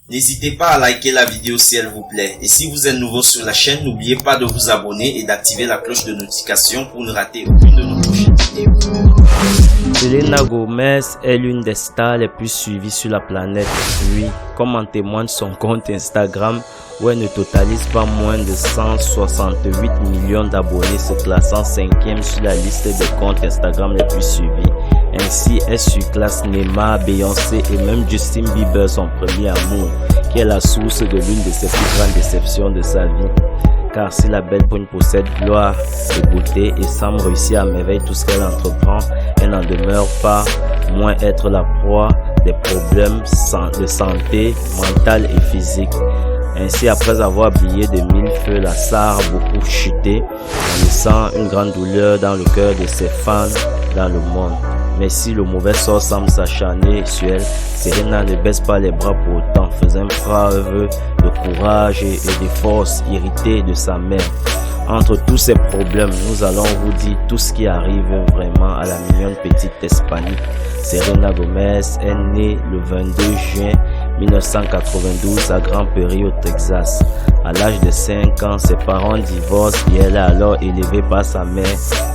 N'hésitez pas à liker la vidéo si elle vous plaît. Et si vous êtes nouveau sur la chaîne, n'oubliez pas de vous abonner et d'activer la cloche de notification pour ne rater aucune de nos prochaines vidéos. Selena Gomez est l'une des stars les plus suivies sur la planète. Oui, comme en témoigne son compte Instagram où elle ne totalise pas moins de 168 millions d'abonnés, se classant 5e sur la liste des comptes Instagram les plus suivis. Ainsi, elle surclasse Neymar, Beyoncé et même Justin Bieber, son premier amour, qui est la source de l'une de ses plus grandes déceptions de sa vie. Car si la belle brune possède gloire et beauté et semble réussir à merveille tout ce qu'elle entreprend, elle n'en demeure pas moins être la proie des problèmes de santé mentale et physique. Ainsi, après avoir brillé de mille feux, la star a beaucoup chuté, en laissant une grande douleur dans le cœur de ses fans dans le monde. Mais si le mauvais sort semble s'acharner sur elle, Selena ne baisse pas les bras pour autant, faisant preuve de courage et de force, irritée de sa mère. Entre tous ces problèmes, nous allons vous dire tout ce qui arrive vraiment à la mignonne petite hispanique. Selena Gomez est née le 22 juin 1992 à Grand Prairie au Texas. À l'âge de 5 ans, ses parents divorcent et elle est alors élevée par sa mère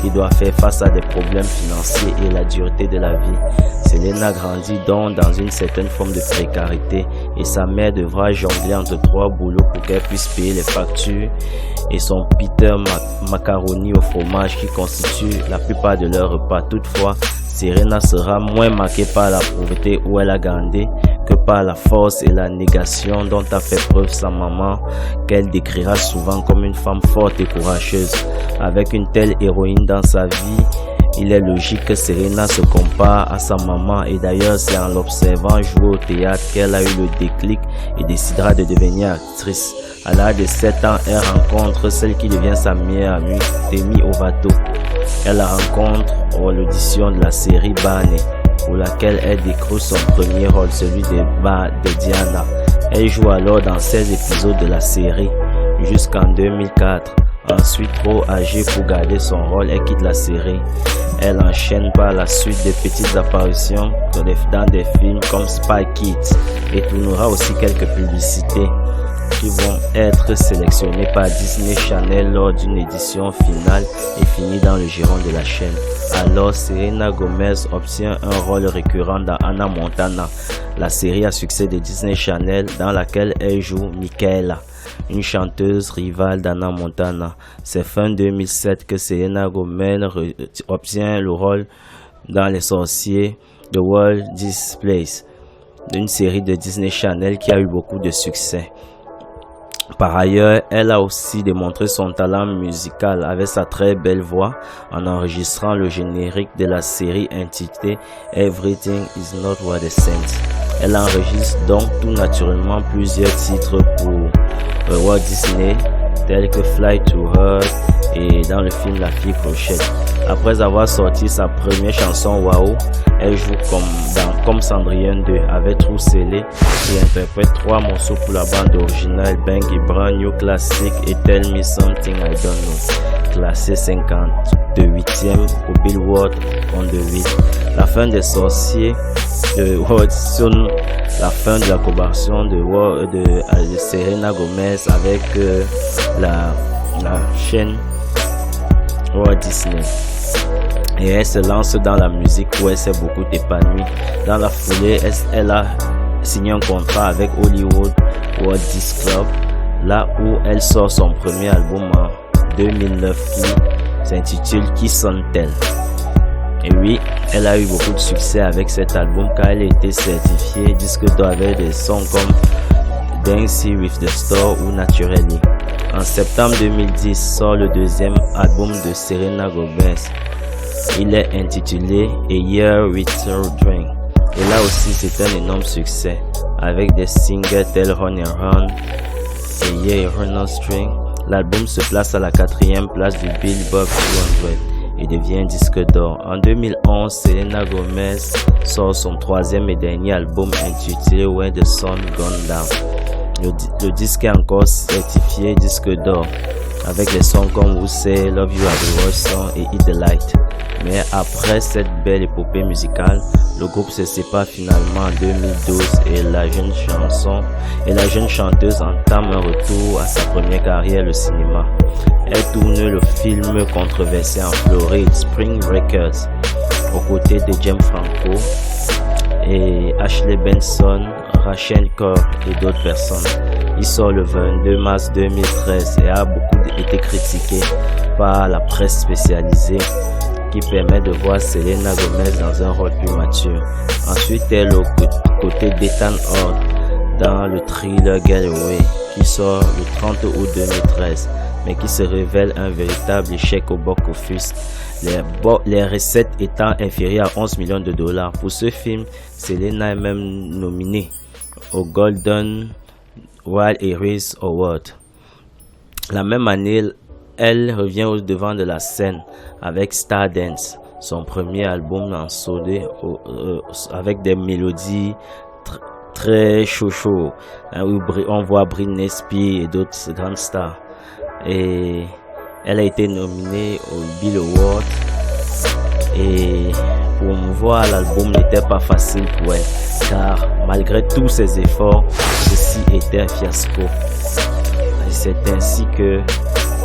qui doit faire face à des problèmes financiers et la dureté de la vie. Selena grandit donc dans une certaine forme de précarité et sa mère devra jongler entre 3 boulots pour qu'elle puisse payer les factures et son Peter macaroni au fromage qui constitue la plupart de leurs repas. Toutefois, Selena sera moins marquée par la pauvreté où elle a grandi que par la force et la négation dont a fait preuve sa maman, qu'elle décrira souvent comme une femme forte et courageuse. Avec une telle héroïne dans sa vie, il est logique que Selena se compare à sa maman et d'ailleurs c'est en l'observant jouer au théâtre qu'elle a eu le déclic et décidera de devenir actrice. À l'âge de 7 ans, elle rencontre celle qui devient sa meilleure amie, Demi Lovato. Elle la rencontre pour l'audition de la série Barney, pour laquelle elle découvre son premier rôle, celui de Diana. Elle joue alors dans 16 épisodes de la série jusqu'en 2004. Ensuite, trop âgée pour garder son rôle, elle quitte la série. Elle enchaîne par la suite de petites apparitions dans des films comme Spy Kids et tournera aussi quelques publicités qui vont être sélectionnées par Disney Channel lors d'une édition finale et finit dans le giron de la chaîne. Alors, Selena Gomez obtient un rôle récurrent dans Hannah Montana, la série à succès de Disney Channel dans laquelle elle joue Michaela, une chanteuse rivale d'Hannah Montana. C'est fin 2007 que Selena Gomez obtient le rôle dans Les Sorciers de Walt Disney, une série de Disney Channel qui a eu beaucoup de succès. Par ailleurs, elle a aussi démontré son talent musical avec sa très belle voix en enregistrant le générique de la série intitulée Everything is Not What It Seems. Elle enregistre donc tout naturellement plusieurs titres pour Walt Disney, tels que Fly to Earth et dans le film La Fille Clochette. Après avoir sorti sa première chanson Wow, elle joue comme Cendrillon 2 avec Trou Scellé et interprète 3 morceaux pour la bande originale Bang et Brand New Classic et Tell Me Something I Don't Know, classé 58e au Billboard 8. La fin des Sorciers de Walt sonne la fin de la collaboration de Selena Gomez avec la chaîne Walt Disney. Et elle se lance dans la musique où elle s'est beaucoup épanouie. Dans la foulée, elle a signé un contrat avec Hollywood Walt Disney Club, là où elle sort son premier album en 2009 qui s'intitule Qui sont-elles? Et oui, elle a eu beaucoup de succès avec cet album car elle a été certifiée disque d'or avec des sons comme Dancing with the Stars ou Naturally. En septembre 2010 sort le deuxième album de Selena Gomez. Il est intitulé A Year with Dream. Et là aussi c'est un énorme succès avec des singles tels Run and Run et Yeah Run String. L'album se place à la 4e place du Billboard 200 et devient disque d'or. En 2011, Selena Gomez sort son 3e et dernier album intitulé When the Sun Gone Down. Le disque est encore certifié disque d'or avec des sons comme Who Say, Love You Are the Worst Song et Eat the Light. Mais après cette belle épopée musicale, le groupe se sépare finalement en 2012 et la jeune chanson et la jeune chanteuse entame un retour à sa première carrière, le cinéma. Elle tourne le film controversé en Floride, Spring Breakers, aux côtés de James Franco et Ashley Benson, Rachel Corr et d'autres personnes. Il sort le 22 mars 2013 et a beaucoup été critiqué par la presse spécialisée, qui permet de voir Selena Gomez dans un rôle plus mature. Ensuite, elle est aux côtés d'Ethan Hawke dans le thriller Getaway, qui sort le 30 août 2013, mais qui se révèle un véritable échec au box-office, les recettes étant inférieures à 11 millions de dollars. Pour ce film, Selena est même nominée au Golden Wild Aries Award. La même année, elle revient au devant de la scène avec Stardance, son premier album en soudé avec des mélodies très chaud, où on voit Britney Spears et d'autres grandes stars. Et elle a été nominée au Bill Award. Et promouvoir l'album n'était pas facile pour elle, car malgré tous ses efforts, ceci était un fiasco. Et c'est ainsi que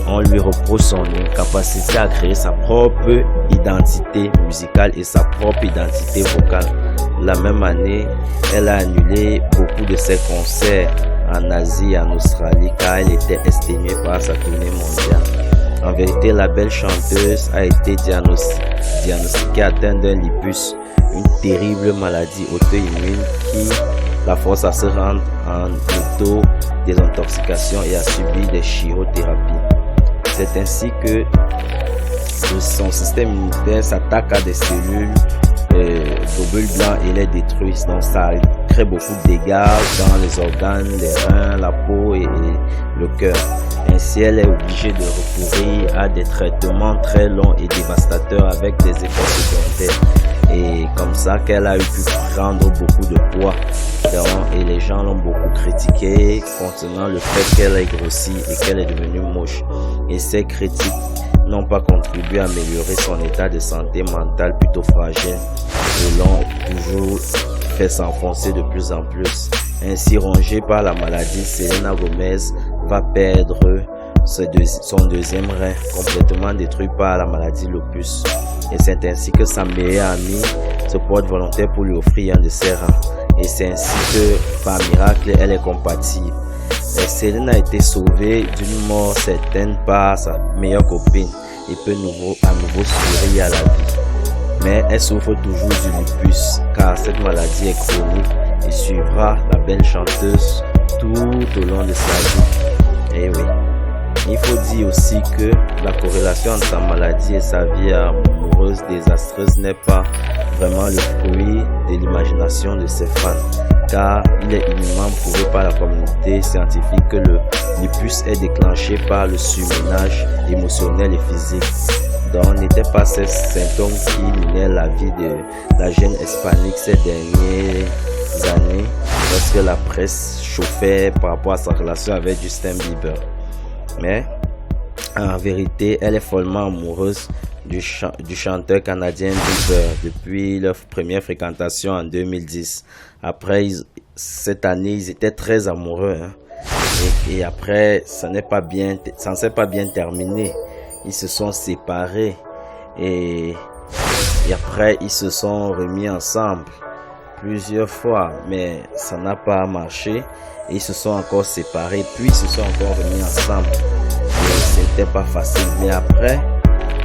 on lui reproche son incapacité à créer sa propre identité musicale et sa propre identité vocale. La même année, elle a annulé beaucoup de ses concerts en Asie et en Australie car elle était exténuée par sa tournée mondiale. En vérité, la belle chanteuse a été diagnostiquée atteinte d'un lupus, une terrible maladie auto-immune qui la force à se rendre en auto-désintoxication et à subir des chirothérapies. C'est ainsi que son système immunitaire s'attaque à des cellules globules blancs et les détruit. Donc ça crée beaucoup de dégâts dans les organes, les reins, la peau et le cœur. Ainsi, elle est obligée de recourir à des traitements très longs et dévastateurs avec des effets secondaires. Et comme ça qu'elle a pu prendre beaucoup de poids. Et les gens l'ont beaucoup critiqué concernant le fait qu'elle ait grossi et qu'elle est devenue moche. Et ces critiques n'ont pas contribué à améliorer son état de santé mentale plutôt fragile et l'ont toujours fait s'enfoncer de plus en plus. Ainsi rongée par la maladie, Selena Gomez va perdre son deuxième rein, complètement détruit par la maladie lupus. Et c'est ainsi que sa meilleure amie se porte volontaire pour lui offrir un de ses reins. Et c'est ainsi que, par miracle, elle est compatible. Et Selena a été sauvée d'une mort certaine par sa meilleure copine et peut à nouveau sourire à la vie. Mais elle souffre toujours du lupus, car cette maladie est chronique et suivra la belle chanteuse tout au long de sa vie. Et oui. Il faut dire aussi que la corrélation entre sa maladie et sa vie amoureuse désastreuse n'est pas vraiment le fruit de l'imagination de ses fans, car il est unanimement prouvé par la communauté scientifique que le lupus est déclenché par le surménage émotionnel et physique. Donc, n'étaient pas ces symptômes qui minaient la vie de la jeune hispanique ces dernières années, lorsque la presse chauffait par rapport à sa relation avec Justin Bieber. Mais en vérité, elle est follement amoureuse du chanteur canadien Bieber depuis leur première fréquentation en 2010. Après, cette année, ils étaient très amoureux. Et après, ça ne s'est pas bien terminé. Ils se sont séparés. Et après, ils se sont remis ensemble plusieurs fois. Mais ça n'a pas marché. Ils se sont encore séparés, puis ils se sont encore remis ensemble. C'était pas facile. Mais après,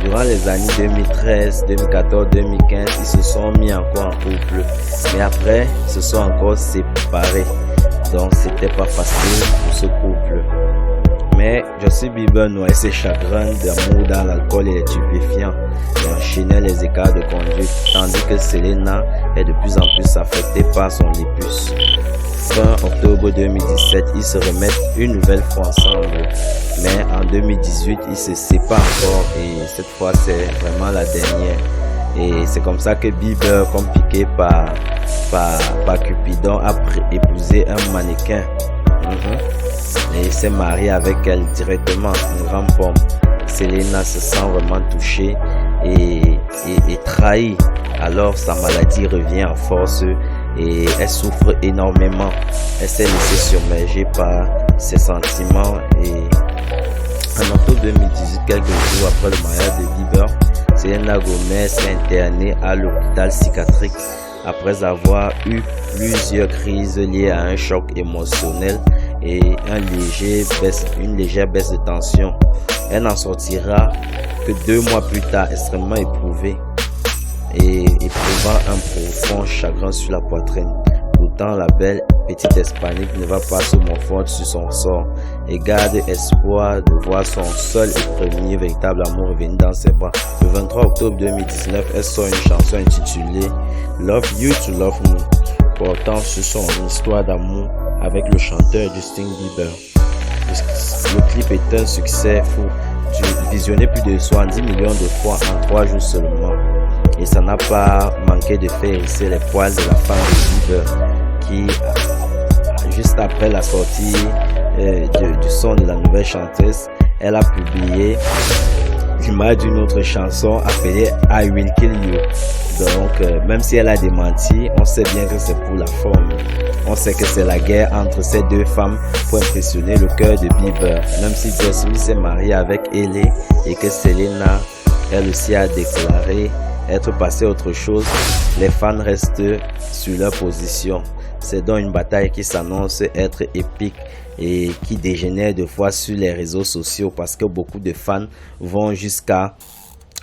durant les années 2013, 2014, 2015, ils se sont mis encore en couple. Mais après, ils se sont encore séparés. Donc, c'était pas facile pour ce couple. Mais Justin Bieber noyait ses chagrins d'amour dans l'alcool et les stupéfiants et enchaînait les écarts de conduite, tandis que Selena est de plus en plus affectée par son lupus. Fin octobre 2017, ils se remettent une nouvelle fois ensemble. Mais en 2018, ils se séparent encore et cette fois, c'est vraiment la dernière. Et c'est comme ça que Bieber, comme piqué par Cupidon, a épousé un mannequin. Et s'est marié avec elle directement, une grande pomme. Selena se sent vraiment touchée et trahie. Alors sa maladie revient en force et elle souffre énormément. Elle s'est laissée submerger par ses sentiments et en octobre 2018, quelques jours après le mariage de Bieber, Selena Gomez est internée à l'hôpital psychiatrique après avoir eu plusieurs crises liées à un choc émotionnel et une légère baisse de tension. Elle n'en sortira que 2 mois plus tard, extrêmement éprouvée et éprouvant un profond chagrin sur la poitrine. Pourtant, la belle petite Hispanique ne va pas se morfondre sur son sort et garde espoir de voir son seul et premier véritable amour revenir dans ses bras. Le 23 octobre 2019, elle sort une chanson intitulée Love You to Love Me, portant sur son histoire d'amour avec le chanteur Justin Bieber. Le clip est un succès fou, visionné plus de 70 millions de fois en 3 jours seulement. Et ça n'a pas manqué de faire hérisser les poils de la femme de Bieber qui, juste après la sortie du son de la nouvelle chanteuse, elle a publié l'image d'une autre chanson appelée I Will Kill You. Donc, même si elle a démenti, on sait bien que c'est pour la forme. On sait que c'est la guerre entre ces 2 femmes pour impressionner le cœur de Bieber. Même si Joe Smith s'est marié avec Hailey et que Selena, elle aussi a déclaré être passé à autre chose, les fans restent sur leur position. C'est donc une bataille qui s'annonce être épique et qui dégénère de fois sur les réseaux sociaux parce que beaucoup de fans vont jusqu'à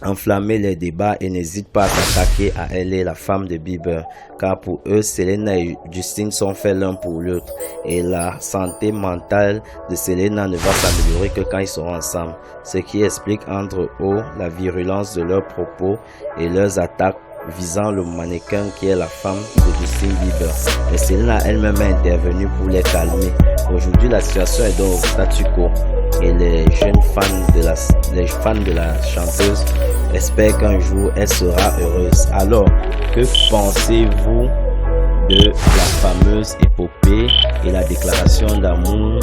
enflammer les débats et n'hésitent pas à s'attaquer à elle et la femme de Bieber, car pour eux, Selena et Justin sont faits l'un pour l'autre et la santé mentale de Selena ne va s'améliorer que quand ils seront ensemble, ce qui explique entre autres la virulence de leurs propos et leurs attaques visant le mannequin qui est la femme de Justin Bieber. Mais Selena elle-même est intervenue pour les calmer. Aujourd'hui, la situation est donc au statu quo et les fans de la chanteuse espèrent qu'un jour elle sera heureuse. Alors, que pensez-vous de la fameuse épopée et la déclaration d'amour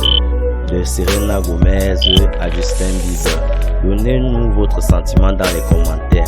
de Selena Gomez à Justin Bieber? Donnez-nous votre sentiment dans les commentaires.